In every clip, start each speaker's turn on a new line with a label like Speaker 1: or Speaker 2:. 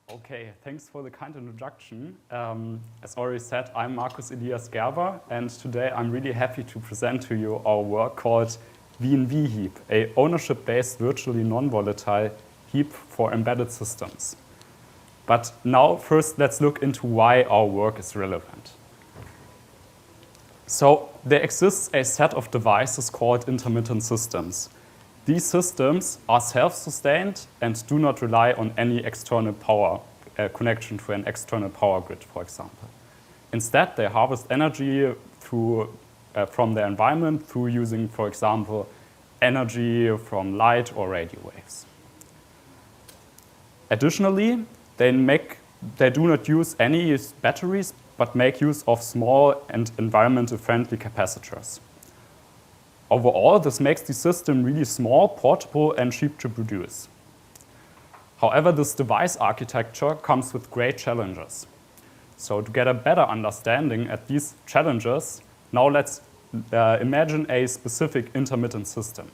Speaker 1: Okay, thanks for the kind introduction. As already said, I'm Markus Elias Gerber, and today I'm really happy to present to you our work called vNV-Heap, a ownership-based virtually non-volatile heap for embedded systems. But now, first, let's look into why our work is relevant. So there exists a set of devices called intermittent systems. These systems are self-sustained and do not rely on any external power connection to an external power grid, for example. Instead, they harvest energy from their environment through using, for example, energy from light or radio waves. Additionally, they do not use any batteries, but make use of small and environmentally friendly capacitors. Overall, this makes the system really small, portable, and cheap to produce. However, this device architecture comes with great challenges. So to get a better understanding at these challenges, now let's imagine a specific intermittent system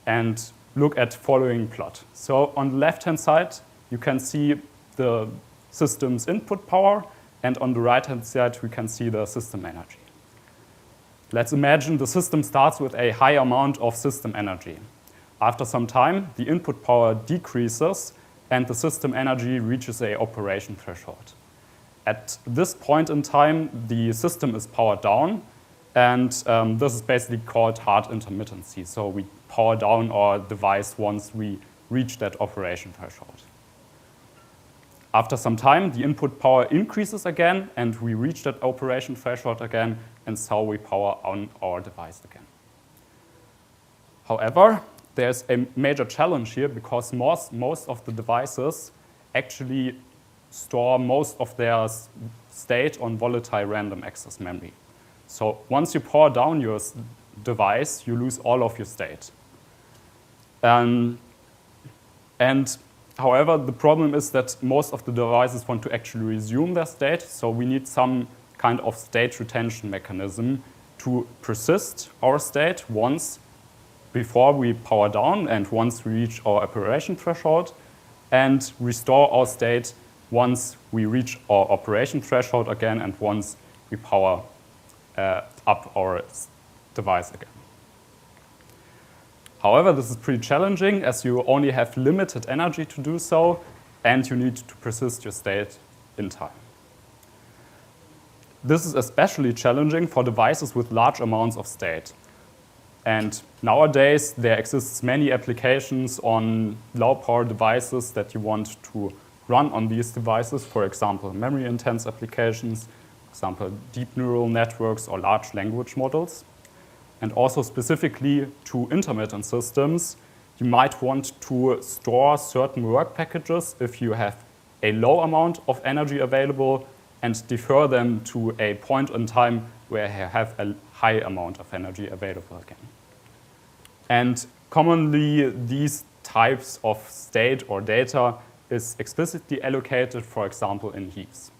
Speaker 1: and look at the following plot. So on the left-hand side, you can see the system's input power, and on the right-hand side, we can see the system energy. Let's imagine the system starts with a high amount of system energy. After some time, the input power decreases and the system energy reaches an operation threshold. At this point in time, the system is powered down, and this is basically called hard intermittency. So we power down our device once we reach that operation threshold. After some time, the input power increases again, and we reach that operation threshold again, and so we power on our device again. However, there's a major challenge here because most of the devices actually store most of their state on volatile random access memory. So once you power down your device, you lose all of your state. However, the problem is that most of the devices want to actually resume their state, so we need some kind of state retention mechanism to persist our state once before we power down and once we reach our operation threshold, and restore our state once we reach our operation threshold again and once we power up our device again. However, this is pretty challenging as you only have limited energy to do so, and you need to persist your state in time. This is especially challenging for devices with large amounts of state. And nowadays, there exists many applications on low-power devices that you want to run on these devices, for example, memory-intense applications, for example, deep neural networks or large language models. And also specifically to intermittent systems, you might want to store certain work packages if you have a low amount of energy available and defer them to a point in time where you have a high amount of energy available again. And commonly, these types of state or data is explicitly allocated, for example, in heaps.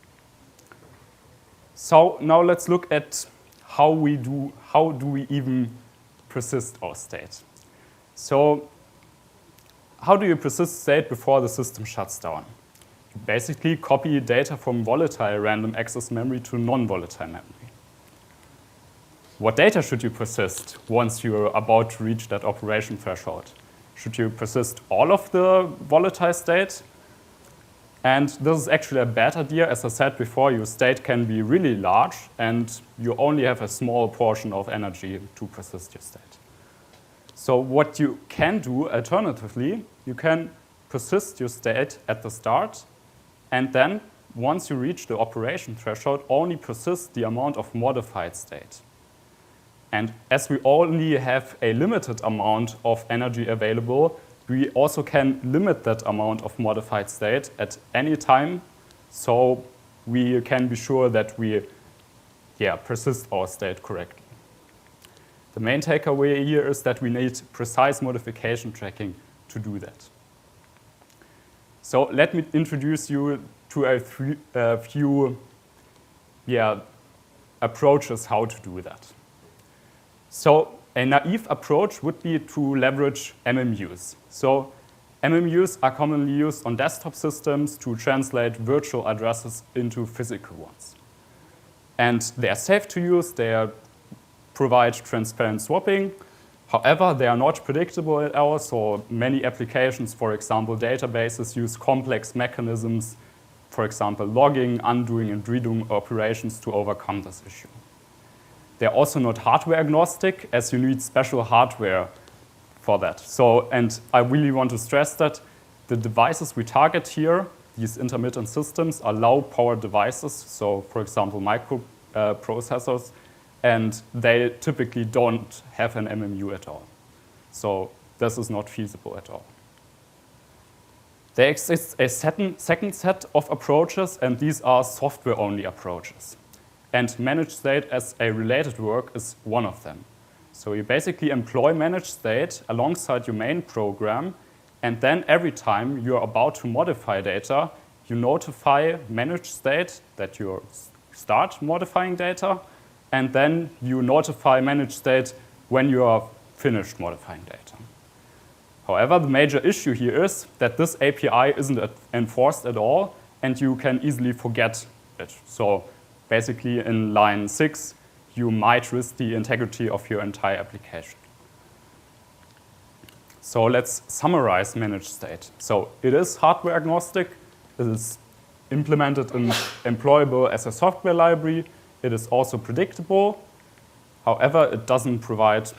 Speaker 1: So now let's look at how do we even persist our state? So how do you persist state before the system shuts down? You basically copy data from volatile random access memory to non-volatile memory. What data should you persist once you're about to reach that operation threshold? Should you persist all of the volatile state? And this is actually a bad idea. As I said before, your state can be really large, and you only have a small portion of energy to persist your state. So what you can do alternatively, you can persist your state at the start, and then once you reach the operation threshold, only persist the amount of modified state. And as we only have a limited amount of energy available, we also can limit that amount of modified state at any time, so we can be sure that we persist our state correctly. The main takeaway here is that we need precise modification tracking to do that. So let me introduce you to a few approaches how to do that. So a naive approach would be to leverage MMUs. So MMUs are commonly used on desktop systems to translate virtual addresses into physical ones. And they are safe to use, they provide transparent swapping. However, they are not predictable at all, so many applications, for example, databases, use complex mechanisms, for example, logging, undoing, and redoing operations to overcome this issue. They're also not hardware agnostic, as you need special hardware for that. So, and I really want to stress that the devices we target here, these intermittent systems, are low-power devices, so for example, microprocessors, and they typically don't have an MMU at all. So this is not feasible at all. There exists a second set of approaches, and these are software-only approaches. And managed state as a related work is one of them. So you basically employ managed state alongside your main program, and then every time you're about to modify data, you notify managed state that you start modifying data, and then you notify managed state when you are finished modifying data. However, the major issue here is that this API isn't enforced at all, and you can easily forget it. So basically, in line 6, you might risk the integrity of your entire application. So let's summarize managed state. So it is hardware agnostic. It is implemented and employable as a software library. It is also predictable. However, it doesn't provide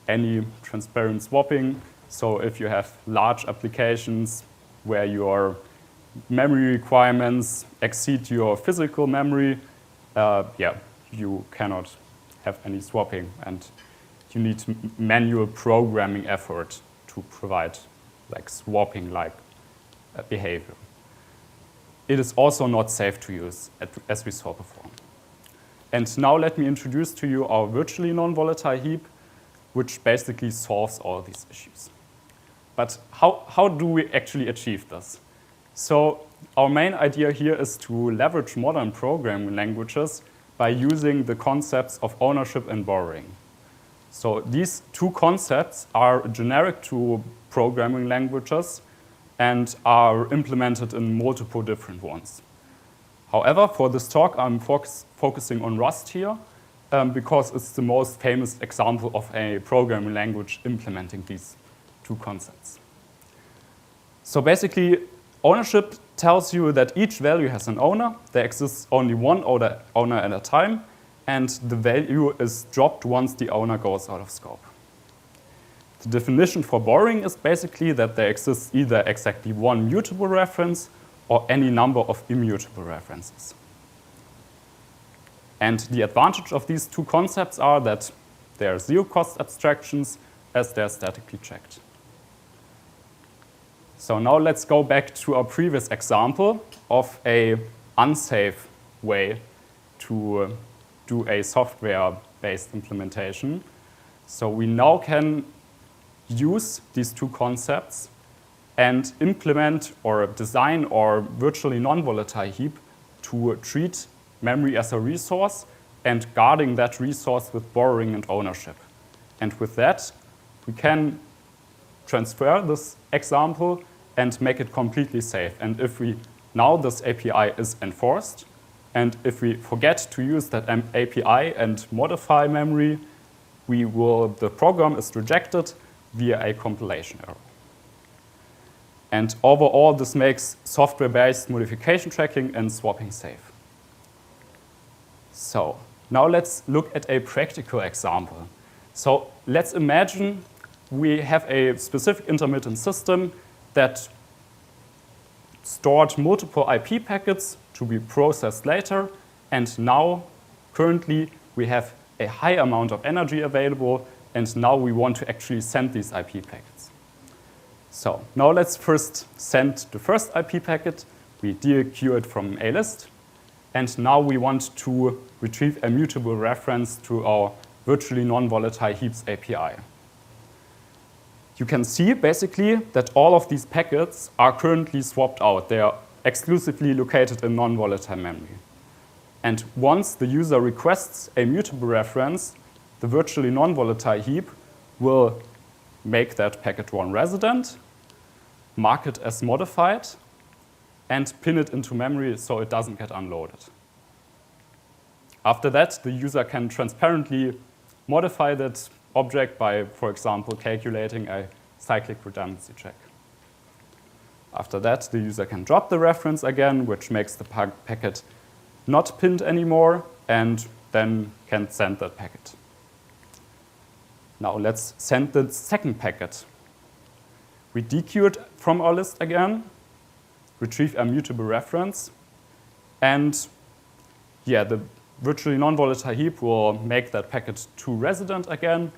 Speaker 1: any transparent swapping. So if you have large applications where your memory requirements exceed your physical memory, you cannot have any swapping, and you need manual programming effort to provide like swapping-like behavior. It is also not safe to use, as we saw before. And now let me introduce to you our virtually non-volatile heap, which basically solves all these issues. But how do we actually achieve this? So our main idea here is to leverage modern programming languages by using the concepts of ownership and borrowing. So these two concepts are generic to programming languages and are implemented in multiple different ones. However, for this talk, I'm focusing on Rust here because it's the most famous example of a programming language implementing these two concepts. So basically, ownership tells you that each value has an owner. There exists only one owner at a time, and the value is dropped once the owner goes out of scope. The definition for borrowing is basically that there exists either exactly one mutable reference or any number of immutable references. And the advantage of these two concepts are that they are zero-cost abstractions as they are statically checked. So now let's go back to our previous example of an unsafe way to do a software-based implementation. So we now can use these two concepts and implement or design our virtually non-volatile heap to treat memory as a resource and guarding that resource with borrowing and ownership. And with that, we can transfer this example and make it completely safe. And if we now this API is enforced, and if we forget to use that API and modify memory, the program is rejected via a compilation error. And overall, this makes software-based modification tracking and swapping safe. So now let's look at a practical example. So let's imagine we have a specific intermittent system that stored multiple IP packets to be processed later, and now, currently, we have a high amount of energy available, and now we want to actually send these IP packets. So now let's first send the first IP packet. We dequeue it from a list, and now we want to retrieve a mutable reference to our virtually non-volatile heaps API. You can see basically that all of these packets are currently swapped out. They are exclusively located in non-volatile memory. And once the user requests a mutable reference, the virtually non-volatile heap will make that packet one resident. mark it as modified, and pin it into memory so it doesn't get unloaded. After that, the user can transparently modify that object by, for example, calculating a cyclic redundancy check. After that, the user can drop the reference again, which makes the packet not pinned anymore, and then can send that packet. Now let's send the second packet. We dequeue it from our list again, retrieve a mutable reference, and the virtually non-volatile heap will make that packet to resident again.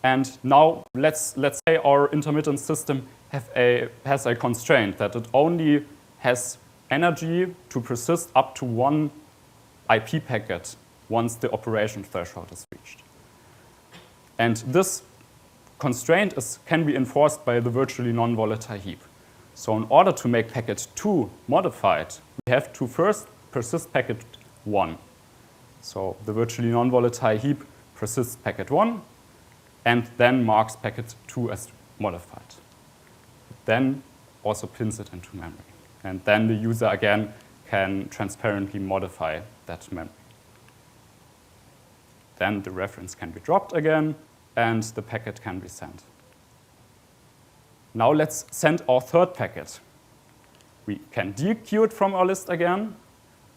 Speaker 1: And now let's say our intermittent system has a constraint that it only has energy to persist up to one IP packet once the operation threshold is reached. And this constraint can be enforced by the virtually non-volatile heap. So in order to make packet 2 modified, we have to first persist packet 1. So the virtually non-volatile heap persists packet 1 and then marks packet 2 as modified. Then also pins it into memory. And then the user again can transparently modify that memory. Then the reference can be dropped again and the packet can be sent. Now let's send our third packet. We can dequeue it from our list again,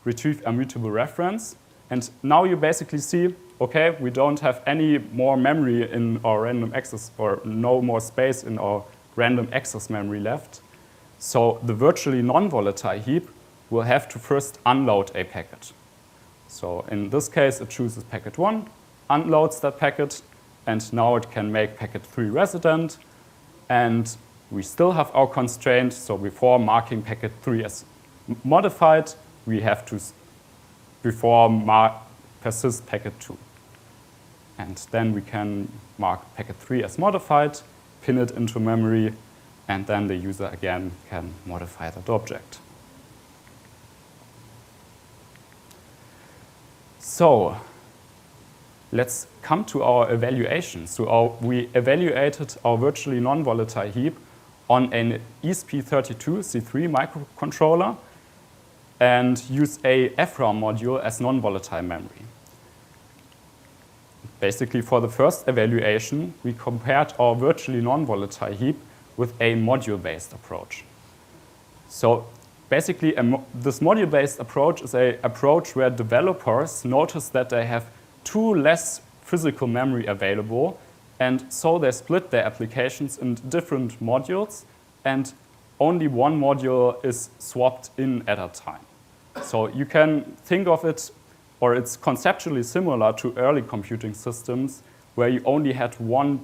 Speaker 1: retrieve a mutable reference, and now you basically see, okay, we don't have any more memory in our random access, or no more space in our random access memory left. So the virtually non-volatile heap will have to first unload a packet. So in this case, it chooses packet 1, unloads that packet, and now it can make packet 3 resident. And we still have our constraint. So before marking packet 3 as modified, we have to persist packet 2. And then we can mark packet 3 as modified, pin it into memory, and then the user again can modify that object. So let's come to our evaluation. So we evaluated our virtually non-volatile heap on an ESP32C3 microcontroller and use a FRAM module as non-volatile memory. Basically, for the first evaluation, we compared our virtually non-volatile heap with a module-based approach. So basically, this module-based approach is an approach where developers notice that they have 2 less physical memory available, and so they split their applications in different modules, and only one module is swapped in at a time. So you can think of it, or it's conceptually similar to early computing systems where you only had one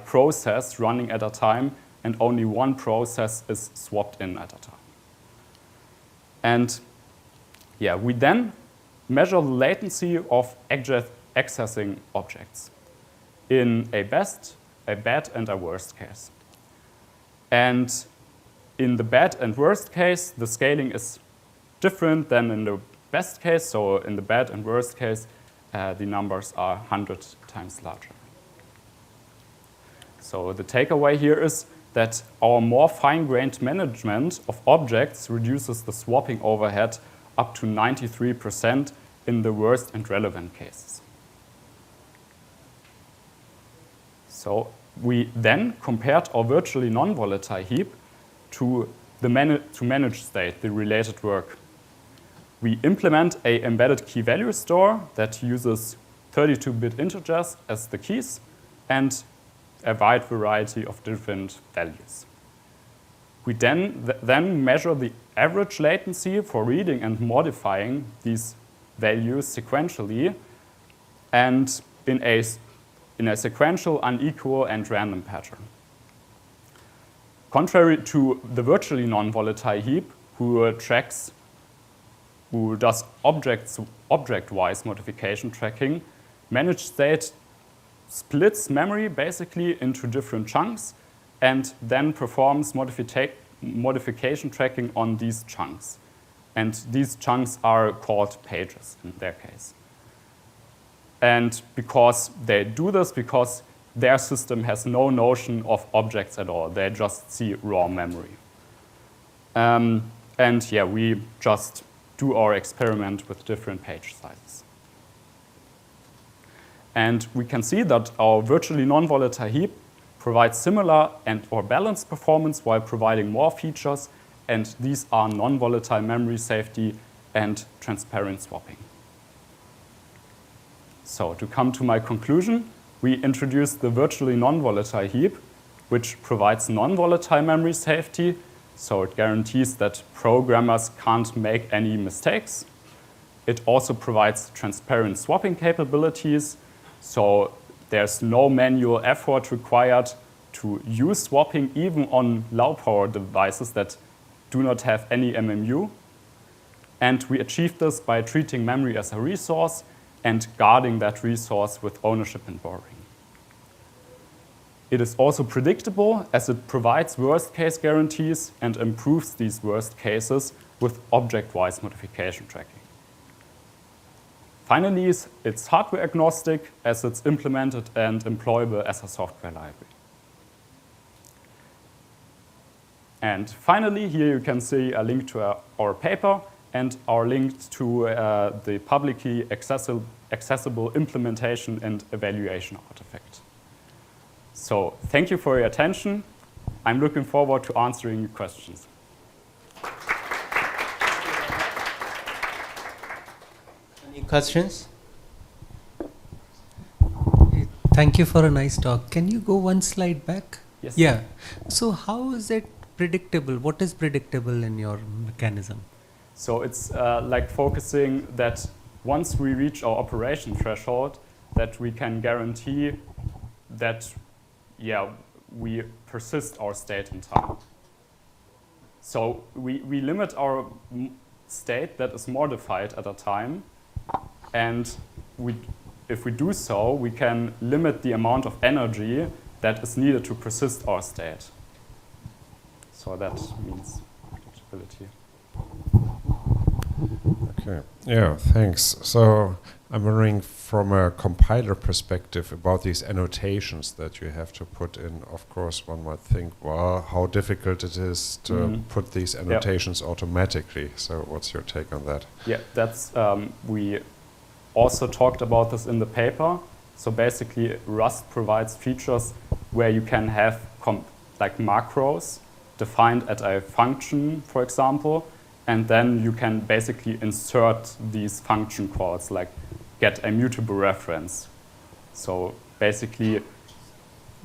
Speaker 1: process running at a time and only one process is swapped in at a time. And we then measure the latency of accessing objects in a best, a bad, and a worst case. And in the bad and worst case, the scaling is different than in the best case. So in the bad and worst case, the numbers are 100 times larger. So the takeaway here is that our more fine-grained management of objects reduces the swapping overhead up to 93% in the worst and relevant cases. So we then compared our virtually non-volatile heap to the managed state, the related work. We implement an embedded key value store that uses 32-bit integers as the keys and a wide variety of different values. We then measure the average latency for reading and modifying these values sequentially and in a sequential, unequal, and random pattern. Contrary to the virtually non-volatile heap, who does object-wise modification tracking, managed state splits memory basically into different chunks and then performs modification tracking on these chunks. And these chunks are called pages in their case. And because they do this, because their system has no notion of objects at all. They just see raw memory. And yeah, we just do our experiment with different page sizes. And we can see that our virtually non-volatile heap provides similar or balanced performance while providing more features, and these are non-volatile memory safety and transparent swapping. So to come to my conclusion, we introduced the virtually non-volatile heap, which provides non-volatile memory safety, so it guarantees that programmers can't make any mistakes. It also provides transparent swapping capabilities, so there's no manual effort required to use swapping even on low power devices that do not have any MMU. And we achieve this by treating memory as a resource and guarding that resource with ownership and borrowing. It is also predictable as it provides worst case guarantees and improves these worst cases with object-wise modification tracking. Finally, it's hardware agnostic as it's implemented and employable as a software library. And finally, here you can see a link to our paper and our link to the publicly accessible implementation and evaluation artifact. So thank you for your attention. I'm looking forward to answering your questions.
Speaker 2: Any questions?
Speaker 3: Thank you for a nice talk. Can you go one slide back?
Speaker 1: Yes.
Speaker 3: Yeah. So how is it predictable? What is predictable in your mechanism?
Speaker 1: So it's like focusing that once we reach our operation threshold, that we can guarantee that, yeah, we persist our state in time. So we limit our state that is modified at a time, and if we do so, we can limit the amount of energy that is needed to persist our state. So that means predictability.
Speaker 4: Okay, yeah, thanks. So I'm wondering from a compiler perspective about these annotations that you have to put in. Of course, one might think, well, how difficult it is to put these annotations automatically. So what's your take on that?
Speaker 1: Yeah, that's, we also talked about this in the paper. So basically, Rust provides features where you can have like macros defined at a function, for example, and then you can basically insert these function calls, like get a mutable reference. So basically,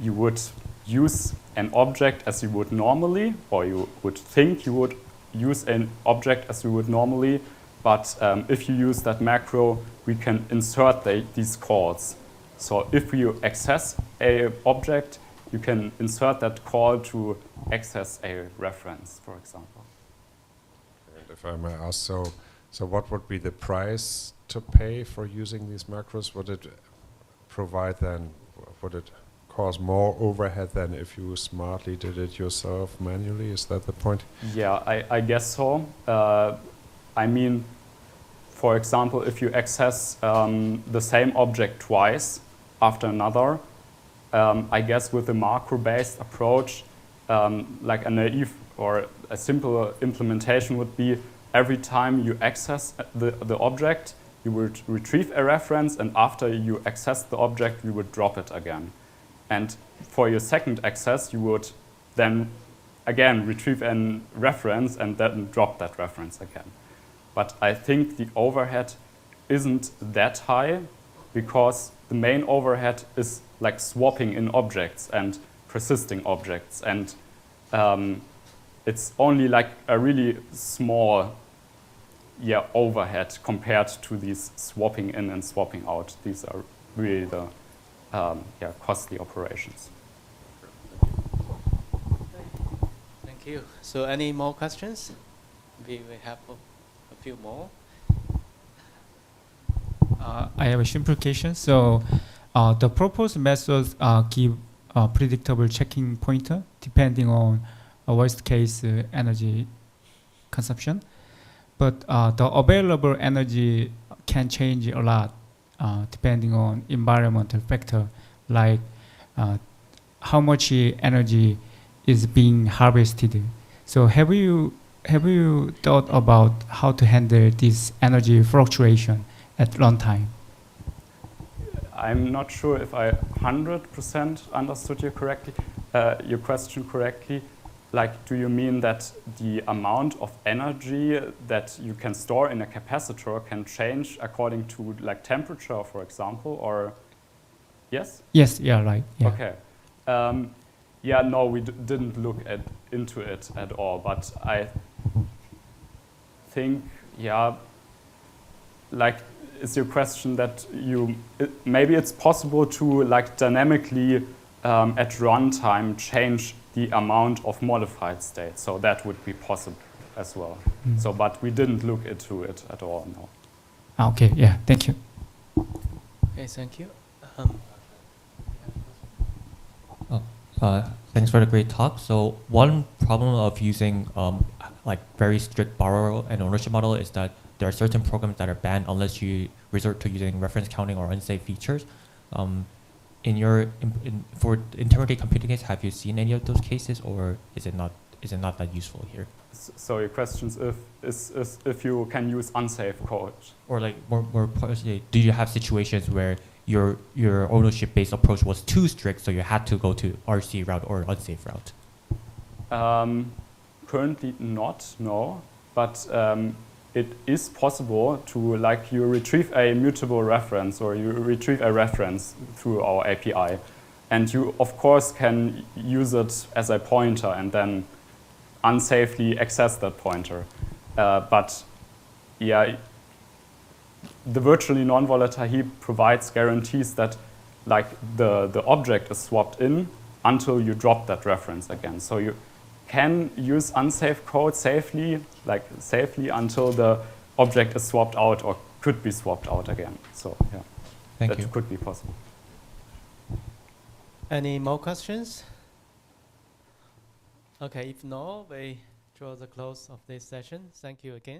Speaker 1: you would use an object as you would normally, or you would think you would use an object as you would normally, but if you use that macro, we can insert these calls. So if you access an object, you can insert that call to access a reference, for example.
Speaker 4: And if I may ask, so what would be the price to pay for using these macros? Would it provide then, would it cause more overhead than if you smartly did it yourself manually? Is that the point?
Speaker 1: Yeah, I guess so. I mean, for example, if you access the same object twice after another, I guess with a macro-based approach, like a naive or a simple implementation would be every time you access the object, you would retrieve a reference, and after you access the object, you would drop it again. And for your second access, you would then again retrieve a reference and then drop that reference again. But I think the overhead isn't that high because the main overhead is like swapping in objects and persisting objects. And it's only like a really small overhead compared to these swapping in and swapping out. These are really the costly operations.
Speaker 2: Thank you. So any more questions? We have a few more.
Speaker 5: I have a simple question. So the proposed methods give a predictable checking pointer depending on a worst case energy consumption. But the available energy can change a lot depending on environmental factor like how much energy is being harvested. So have you thought about how to handle this energy fluctuation at runtime?
Speaker 1: I'm not sure if I 100% understood your question correctly. Like, do you mean that the amount of energy that you can store in a capacitor can change according to like temperature, for example, or yes?
Speaker 5: Yes, yeah, right. Yeah.
Speaker 1: Okay. Yeah, no, we didn't look into it at all, but I think, yeah, like, is your question that maybe it's possible to like dynamically at runtime change the amount of modified state, so that would be possible as well. So, but we didn't look into it at all, no.
Speaker 5: Okay, yeah, thank you.
Speaker 2: Okay, thank you.
Speaker 6: Thanks for the great talk. So one problem of using like very strict borrower and ownership model is that there are certain programs that are banned unless you resort to using reference counting or unsafe features. For intermediate computing case, have you seen any of those cases, or is it not that useful here?
Speaker 1: So your question is if you can use unsafe code,
Speaker 6: or like more personally, do you have situations where your ownership-based approach was too strict, so you had to go to RC route or unsafe route?
Speaker 1: Currently not, no, but it is possible to, like, you retrieve a mutable reference or you retrieve a reference through our API, and you of course can use it as a pointer and then unsafely access that pointer. But yeah, the virtually non-volatile heap provides guarantees that like the object is swapped in until you drop that reference again. So you can use unsafe code safely until the object is swapped out or could be swapped out again. So yeah,
Speaker 6: Thank you.
Speaker 1: That could be possible.
Speaker 2: Any more questions? Okay, if no, we draw the close of this session. Thank you again.